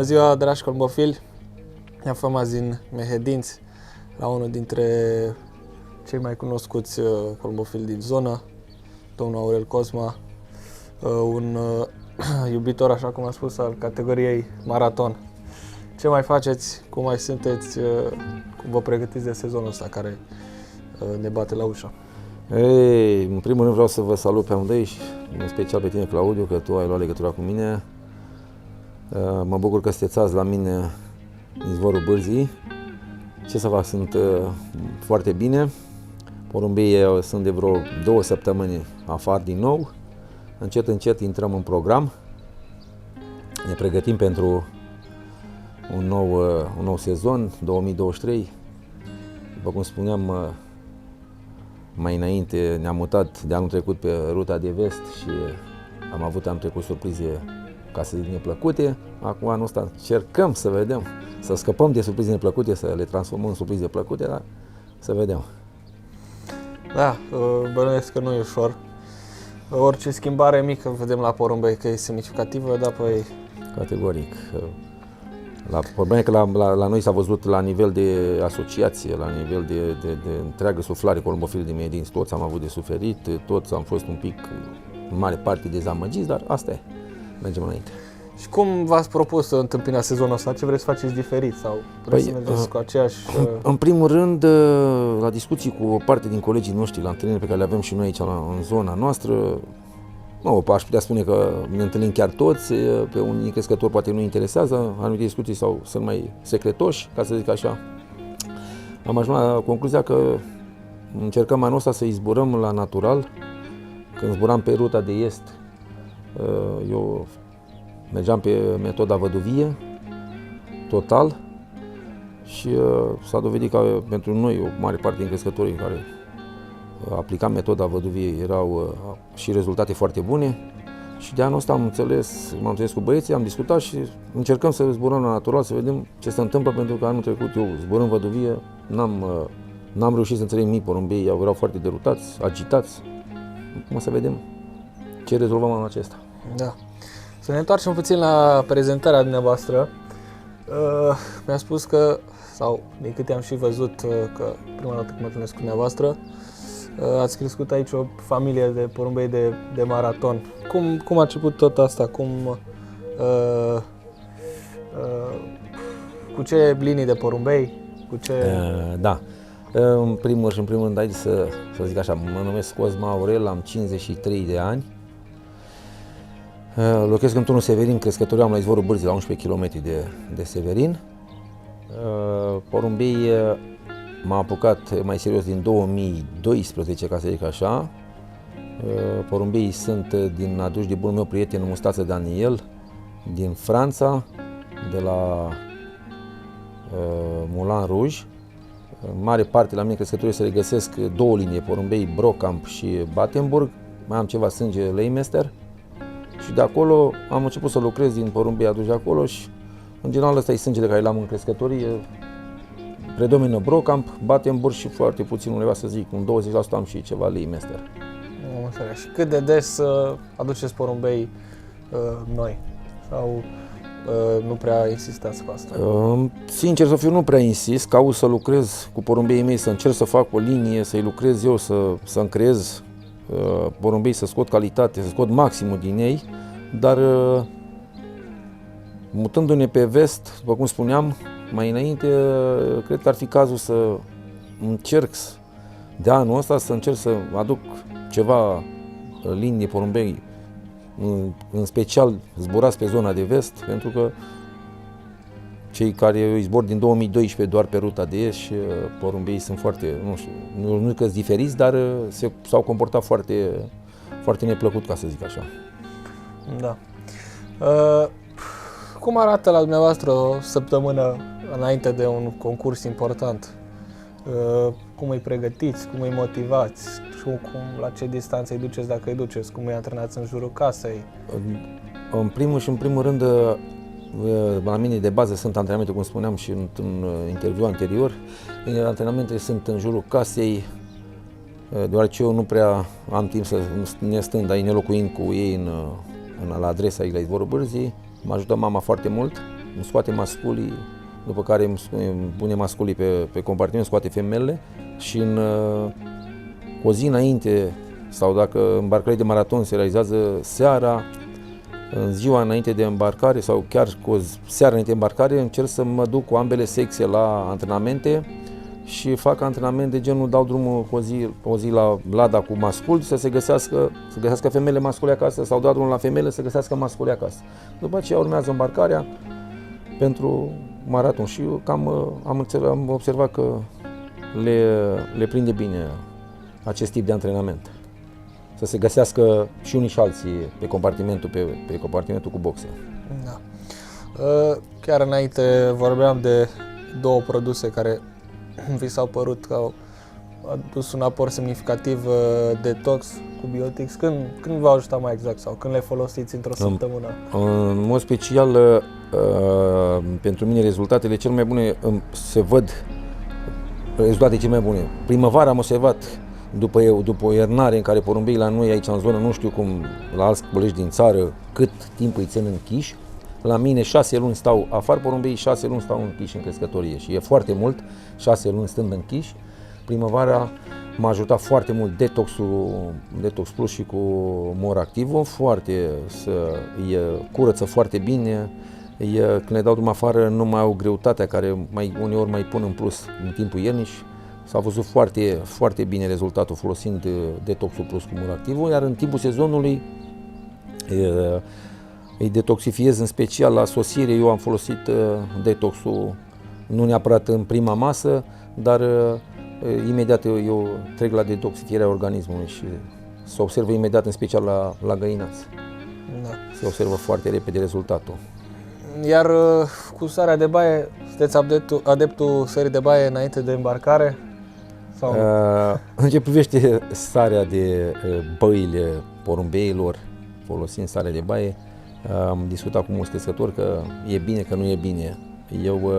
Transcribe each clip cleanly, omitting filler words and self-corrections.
Bună ziua, dragi colmofili! Ne aflăm azi în Mehedinți, la unul dintre cei mai cunoscuți colmofili din zonă, domnul Aurel Cosma, un iubitor, așa cum am spus, al categoriei maraton. Ce mai faceți? Cum mai sunteți? Cum vă pregătiți de sezonul ăsta care ne bate la ușă? Ei, în primul rând vreau să vă salut pe amândoi și în special pe tine, Claudiu, că tu ai luat legătura cu mine. Mă bucur că sunteți azi la mine în izvorul Bârzii. Ce să fac, sunt foarte bine. Porumbeii sunt de vreo 2 săptămâni afară din nou. Încet, încet intrăm în program. Ne pregătim pentru un nou sezon, 2023. După cum spuneam, mai înainte ne-am mutat de anul trecut pe ruta de vest și am avut anul trecut surprize, ca să zic, neplăcute. Acum anul ăsta încercăm să vedem, să scăpăm de surprize neplăcute, să le transformăm în surprize plăcute, dar să vedem. Da, bănuiesc că nu e ușor. Orice schimbare mică vedem la porumbei că e semnificativă, dar păi... Categoric. Problema e că la noi s-a văzut la nivel de asociație, la nivel de întreagă suflare colmofil din Mehedinți, toți am avut de suferit, toți am fost un pic, în mare parte, dezamăgiți, dar asta e. Mergem înainte. Și cum v-ați propus să întâmpinați sezonul ăsta? Ce vreți să faceți diferit? Sau vreți să mergeți cu aceeași... În primul rând, la discuții cu o parte din colegii noștri, la întâlniri pe care le avem și noi aici în zona noastră, aș putea spune că ne întâlnim chiar toți, pe unii crescători poate nu interesează, anumite discuții sau sunt mai secretoși, ca să zic așa. Am ajuns la concluzia că încercăm anul ăsta să izburăm la natural. Când zburam pe ruta de est, eu mergeam pe metoda văduvie, total, și s-a dovedit că pentru noi, o mare parte din crescătorii care aplicam metoda văduviei erau și rezultate foarte bune. Și de anul ăsta m-am înțeles cu băieții, am discutat și încercăm să zburăm la natural, să vedem ce se întâmplă, pentru că anul trecut eu zburând văduvie, n-am reușit să înțeleg nimic, porumbei erau foarte derutați, agitați. Acum să vedem ce rezolvăm anul acesta. Da. Să ne întoarcem puțin la prezentarea dumneavoastră. Mi-a spus că, sau din câte am și văzut, că prima dată când mă întâlnesc cu dumneavoastră, ați crescut aici o familie de porumbei de maraton. Cum a început tot asta? Cu ce linii de porumbei? Cu ce... Da. În primul rând, aici să zic așa, mă numesc Cosma Aurel, am 53 de ani. Locuiesc în turnul Severin, crescătorii am la izvorul Bârzii, la 11 km de Severin. Porumbei m-am apucat mai serios din 2012, ca să zic așa. Porumbeii sunt aduși de bunul meu prieten Mustață Daniel, din Franța, de la Moulin Rouge. În mare parte la mine crescătorii se regăsesc 2 linii, porumbei Brocamp și Battenburg. Mai am ceva sânge Leimester. Și de acolo am început să lucrez din porumbei aduși de acolo și în general ăsta e sângele care l-am în crescătorie. Predomină Brocamp, Battenburg și foarte puțin, undeva să zic, un 20% am și ceva Leimester. Am înțeles. Și cât de des aduceți porumbei noi? Sau nu prea insistați cu asta? Sincer să fiu, nu prea insist, caut să lucrez cu porumbeii mei, să încerc să fac o linie, să-i lucrez eu, să-mi creez porumbei, să scot calitate, să scot maximul din ei, dar mutându-ne pe vest, după cum spuneam mai înainte, cred că ar fi cazul să încerc de anul ăsta să încerc să aduc ceva linii de porumbei, în special zburați pe zona de vest, pentru că cei care zbor din 2012 doar pe ruta de est și porumbeii sunt foarte, nu că-s diferiți, dar s-au comportat foarte, foarte neplăcut, ca să zic așa. Da. Cum arată la dumneavoastră o săptămână înainte de un concurs important? Cum îi pregătiți, cum îi motivați și la ce distanță îi duceți, dacă îi duceți, cum îi antrenați în jurul casei? În primul rând, la mine de bază sunt antrenamente, cum spuneam și în interviul anterior. Antrenamentele sunt în jurul casei, deoarece eu nu prea am timp să ne stând aici, ne locuind cu ei la adresa aici la izvorul Bârzii. Mă ajută mama foarte mult îmi scoate masculii, după care îmi pune masculii pe compartiment, scoate femelele și cu o zi înainte, sau dacă îmbarcările de maraton se realizează seara, în ziua înainte de îmbarcare sau chiar cu o seară înainte de îmbarcare, încerc să mă duc cu ambele sexe la antrenamente și fac antrenament de genul, dau drumul o zi la Lada cu masculi să găsească femele mascule acasă sau dau drumul la femele să găsească mascule acasă. După aceea urmează îmbarcarea pentru maraton și eu am observat că le prinde bine acest tip de antrenament. Să se găsească și unii și alții pe compartimentul cu boxe. Da. Chiar înainte vorbeam de două produse care vi s-au părut că au adus un aport semnificativ detox cu Biotix. Când v-a ajutat mai exact sau când le folosiți într-o săptămână? În mod special, pentru mine rezultatele cele mai bune Primăvara am observat după o iernare în care porumbeii la noi aici în zonă, nu știu cum la alți colegi din țară, cât timp îi țin închiși. La mine 6 luni stau afară porumbeii, 6 luni stau închiși în crescătorie și e foarte mult, 6 luni stând închiși. Primăvara m-a ajutat foarte mult Detox Plus și cu Mor Activo, curăță foarte bine. Când le dau drumul afară nu mai au greutatea care uneori mai pun în plus în timpul iernii. S-a văzut foarte, foarte bine rezultatul folosind Detoxul Plus cu Mor Activo, iar în timpul sezonului îi detoxifiez, în special la sosire. Eu am folosit detoxul nu neapărat în prima masă, dar imediat eu trec la detoxifierea organismului și se observă imediat, în special la găinați. Da. Se observă foarte repede rezultatul. Iar cu sarea de baie, sunteți adeptul sării de baie înainte de îmbarcare? Sau? În ce privește sarea de băile porumbeilor, folosind sarea de baie, am discutat cu mulți crescători că e bine, că nu e bine. Eu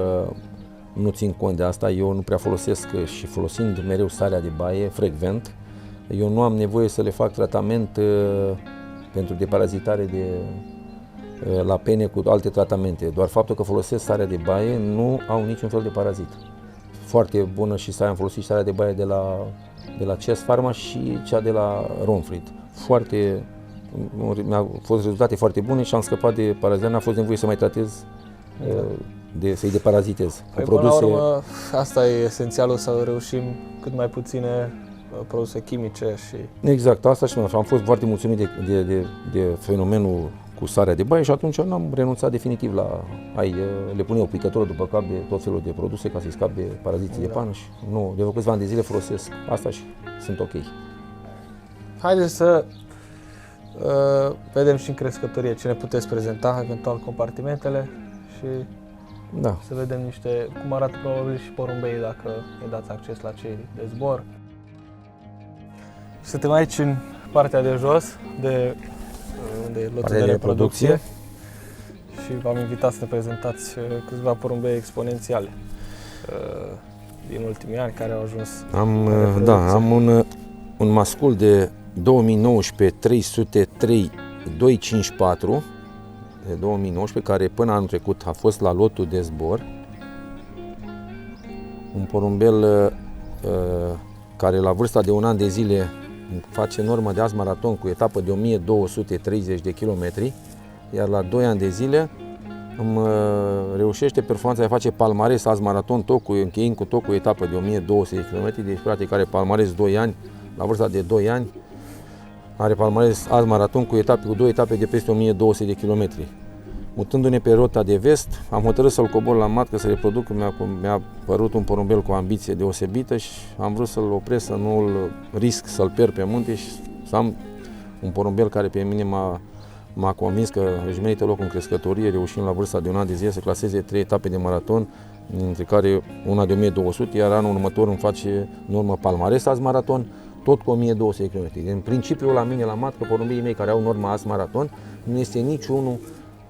nu țin cont de asta, eu nu prea folosesc și folosind mereu sarea de baie frecvent, eu nu am nevoie să le fac tratament pentru deparazitare la pene cu alte tratamente. Doar faptul că folosesc sarea de baie nu au niciun fel de parazit. Foarte bună și am folosit și sarea de baie de la Chess Pharma și cea de la Ronfrit. Mi-au fost rezultate foarte bune și am scăpat de parazit, n-a fost nevoie să mai tratez, să-i deparazitez. Păi, până la urmă, asta e esențialul, să reușim cât mai puține produse chimice și... Exact, asta și am fost foarte mulțumit de fenomenul cu sarea de baie și atunci n-am renunțat definitiv le pun eu picătură după cap de tot felul de produse ca să-i scap de paraziții de pană și de câțiva ani de zile folosesc asta și sunt ok. Haideți să vedem și în crescătorie ce ne puteți prezenta, eventual compartimentele și să vedem cum arată probabil și porumbeii dacă îi dați acces la cei de zbor. Suntem aici în partea de jos, unde e lotul de reproducție și v-am invitat să ne prezentați câțiva porumbei exponențiale din ultimii ani care au ajuns. Am un mascul de 2019 303 254 de 2019 care până anul trecut a fost la lotul de zbor. Un porumbel care la vârsta de 1 an de zile face normă de azi maraton cu etapă de 1230 de kilometri, iar la 2 ani de zile îmi reușește performanța de a face palmares azi maraton, încheind cu etapă de 1200 de kilometri, deci practic are palmares 2 ani, la vârsta de 2 ani are palmares azi maraton cu 2 etape de peste 1200 de kilometri. Mutându-ne pe rota de vest, am hotărât să-l cobor la matcă, să reproduc, mi-a părut un porumbel cu o ambiție deosebită și am vrut să-l opresc, să nu-l risc, să-l pierd pe munte și să am un porumbel care pe mine m-a convins că își merită locul în crescătorie, reușind la vârsta de 1 an de zile să claseze 3 etape de maraton, dintre care una de 1200, iar anul următor îmi face normă palmares azi maraton, tot cu 1200 km. În principiu, la mine la matcă, porumbeii mei care au norma azi maraton, nu este niciun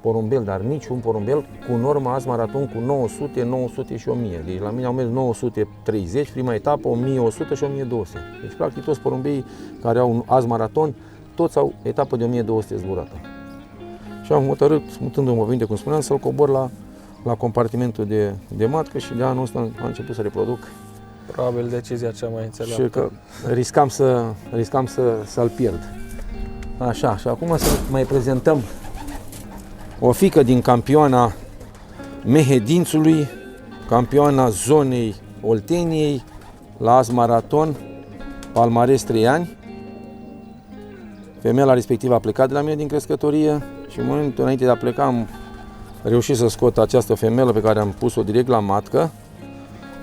porumbel cu norma azi maraton cu 900, 900 și 1000. Deci la mine au mers 930, prima etapă, 1100 și 1200. Deci practic toți porumbeii care au azi maraton, toți au etapă de 1200 zburată. Și am hotărât, mutându-mă cum spuneam, să-l cobor la compartimentul de matcă și de anul ăsta am început să reproduc. Probabil decizia cea mai înțeleaptă. Și că riscam să-l pierd. Așa, și acum să mai prezentăm o fiică din campioana Mehedințului, campioana zonei Olteniei, la azi maraton, palmares 3 ani. Femeia respectivă a plecat de la mine din crescătorie și în momentul înainte de a pleca am reușit să scot această femelă pe care am pus-o direct la matcă.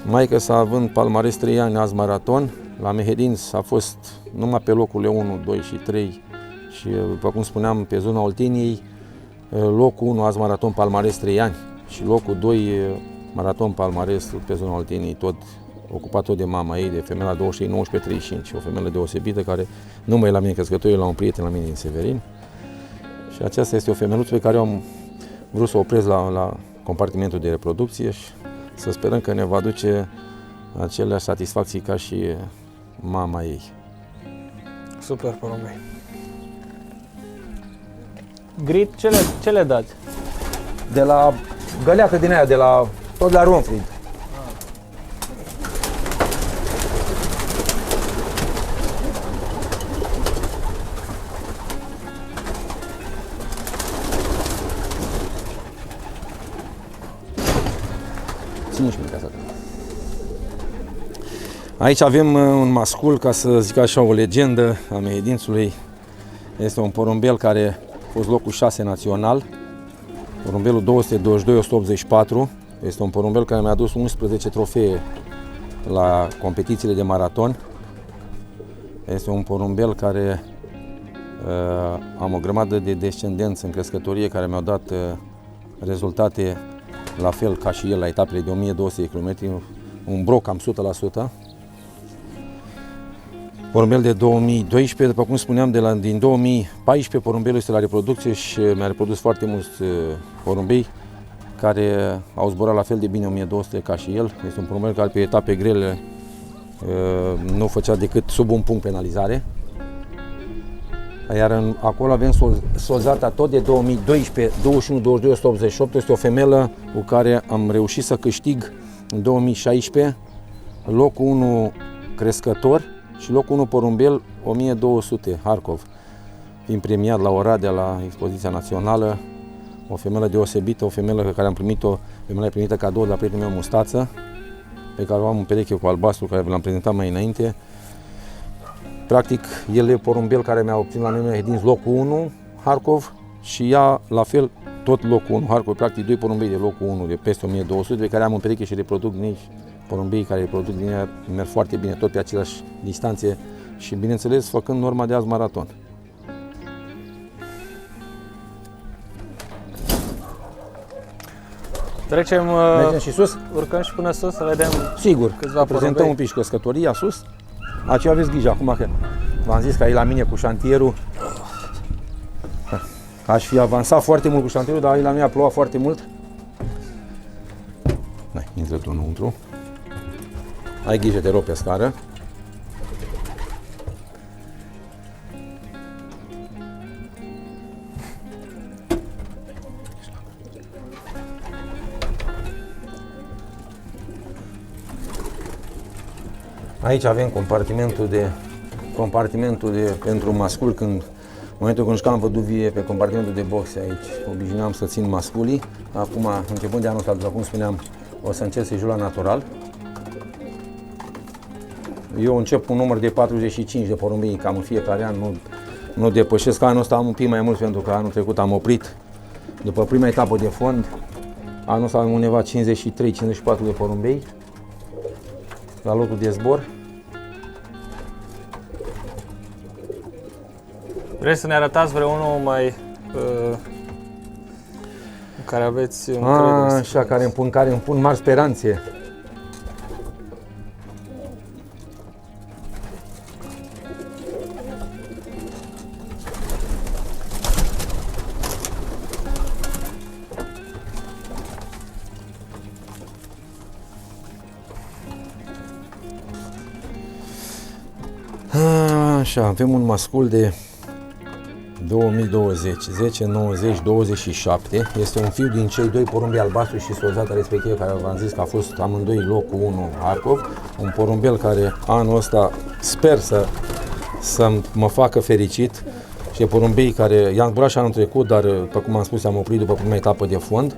Maică sa având palmares 3 ani, azi maraton, la Mehedinț a fost numai pe locurile 1, 2 și 3 și, după cum spuneam, pe zona Olteniei, locul 1, azi maraton, palmares 3 ani și locul 2, maraton, palmares pe zona Olteniei, tot ocupat tot de mama ei, de femeia 23-19-35, o femeie deosebită care nu mai e la mine crescătorie, la un prieten la mine din Severin. Și aceasta este o femeluță pe care eu am vrut să o opresc la compartimentul de reproducție și să sperăm că ne va duce aceleași satisfacții ca și mama ei. Super porumbei. Grit, ce le dați? De la găleată din aia, tot la Ronfrid. Aici avem un mascul, ca să zic așa, o legendă a Mehedințului. Este un porumbel care a fost locul 6 național, porumbelul 222-184. Este un porumbel care mi-a adus 11 trofee la competițiile de maraton. Este un porumbel care am o grămadă de descendenți în crescătorie care mi-au dat rezultate la fel ca și el la etapele de 1200 km, un broc cam 100%. Porumbel de 2012, după cum spuneam, din 2014 porumbelul este la reproducție și mi-a reprodus foarte mulți porumbei care au zburat la fel de bine 1200 ca și el. Este un porumbel care pe etape grele nu făcea decât sub un punct penalizare. Iar acolo avem Solzata tot de 2012, 21-22-188, este o femelă cu care am reușit să câștig în 2016 locul 1 crescător și locul 1 porumbel 1200 Harkov, fiind premiat la Oradea la expoziția națională, o femelă deosebită, o femelă pe care am primit-o, femeia primită cadou de la prietenul meu Mustață, pe care o am în pereche cu albastru, care v l-am prezentat mai înainte. Practic, el e porumbel care mi-a obținut la mine din locul 1 Harkov și ea la fel tot locul 1 Harkov, practic doi porumbei de locul 1 de peste 1200 pe care am în pereche și reproduc nici porumbei care reproduc din ea merg foarte bine, tot pe aceleași distanțe și bineînțeles făcând norma de azi maraton. Mergem și sus? Urcăm și până sus să vedem. Sigur, câțiva prezentăm un pic și crescătoria sus. Aceea aveți grijă acum că v-am zis că e la mine cu șantierul. Aș fi avansat foarte mult cu șantierul, dar la mine a plouat foarte mult. Hai, intră tu înăuntru. Ai grijă, te rog, pe scară. Aici avem compartimentul de pentru mascul, în momentul când jucam văduvie pe compartimentul de boxe aici, obișnuiam să țin masculii. Acum, începând de anul ăsta, după cum spuneam, o să încerc să joc la natural. Eu încep un număr de 45 de porumbei cam în fiecare an, nu depășesc. Anul ăsta am un pic mai mult pentru că anul trecut am oprit după prima etapă de fond. Anul ăsta am undeva 53-54 de porumbei la locul de zbor. Vreți să ne arătați vreunul mai în care aveți încredere? Așa, care îmi pun mari speranțe. Așa, avem un mascul de 2020, 10, 90, 27. Este un fiu din cei doi porumbi albastru și sozata respectivă, care v-am zis că a fost amândoi locul 1 Harkov. Un porumbel care anul ăsta sper să mă facă fericit. Și e porumbei care i-am zburat și anul trecut, dar, după cum am spus, am oprit după prima etapă de fond.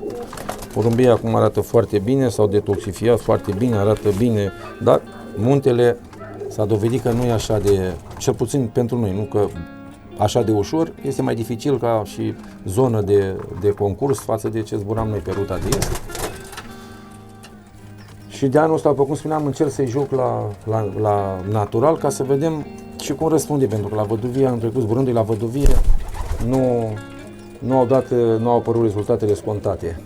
Porumbei acum arată foarte bine, s-au detoxifiat foarte bine, arată bine, dar muntele s-a dovedit că nu e așa de, cel puțin pentru noi, nu că așa de ușor, este mai dificil ca și zonă de concurs față de ce zburam noi pe ruta de est. Și de anul ăsta, după cum spuneam, încerc să-i joc la natural ca să vedem și cum răspunde, pentru că la Văduvie, anul trecut, zburându-i la Văduvie, nu au apărut rezultatele scontate.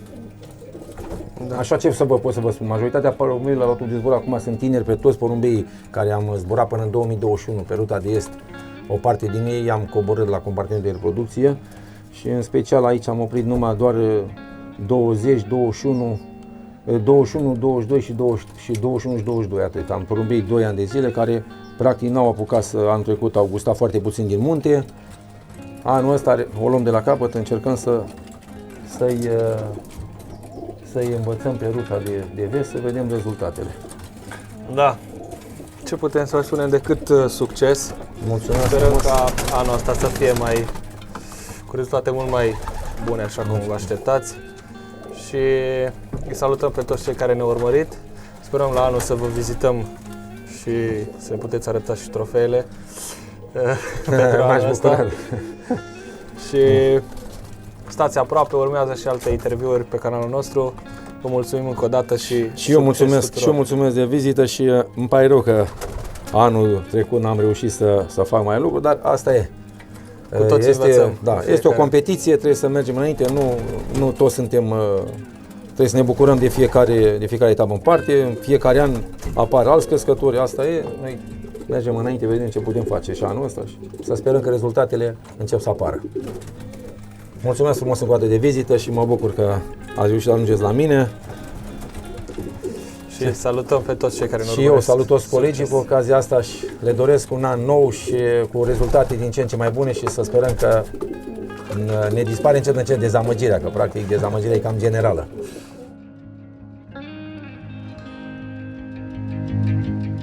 Da. Așa ce pot să vă spun, majoritatea porumbeilor la lotul de zbor acum sunt tineri, pe toți porumbeii care am zburat până în 2021 pe ruta de est, o parte din ei am coborât la compartimentul de reproducție și în special aici am oprit numai doar 20, 21, 22 și 21 și 22, atât. Am porumbei 2 ani de zile care practic n-au apucat anul trecut, au gustat foarte puțin din munte. Anul ăsta o luăm de la capăt, încercăm să-i învățăm pe ruta de vest, să vedem rezultatele. Da. Ce putem să spunem decât succes. Mulțumesc. Sperăm ca anul ăsta să fie cu rezultate mult mai bune, așa cum vă așteptați. Și îi salutăm pe toți cei care ne-au urmărit. Sperăm la anul să vă vizităm și să ne puteți arăta și trofeele pentru anul ăsta. Și stați aproape, urmează și alte interviuri pe canalul nostru. Vă mulțumim încă o dată și eu mulțumesc de vizită și îmi pare rău că anul trecut n-am reușit să fac mai lucruri, dar asta e. Cu toții învățăm. Da, este o competiție, trebuie să mergem înainte, nu toți suntem, trebuie să ne bucurăm de fiecare etapă în parte, în fiecare an apar alți crescători, asta e, noi mergem înainte, vedem ce putem face și anul ăsta și să sperăm că rezultatele încep să apară. Mulțumesc frumos încă o dată de vizită și mă bucur că ați reușit să ajungeți la mine. Și salutăm pe toți cei care ne urmăresc. Și eu salut toți colegii cu ocazia asta și le doresc un an nou și cu rezultate din ce în ce mai bune și să sperăm că ne dispare încet dezamăgirea, că practic dezamăgirea e cam generală.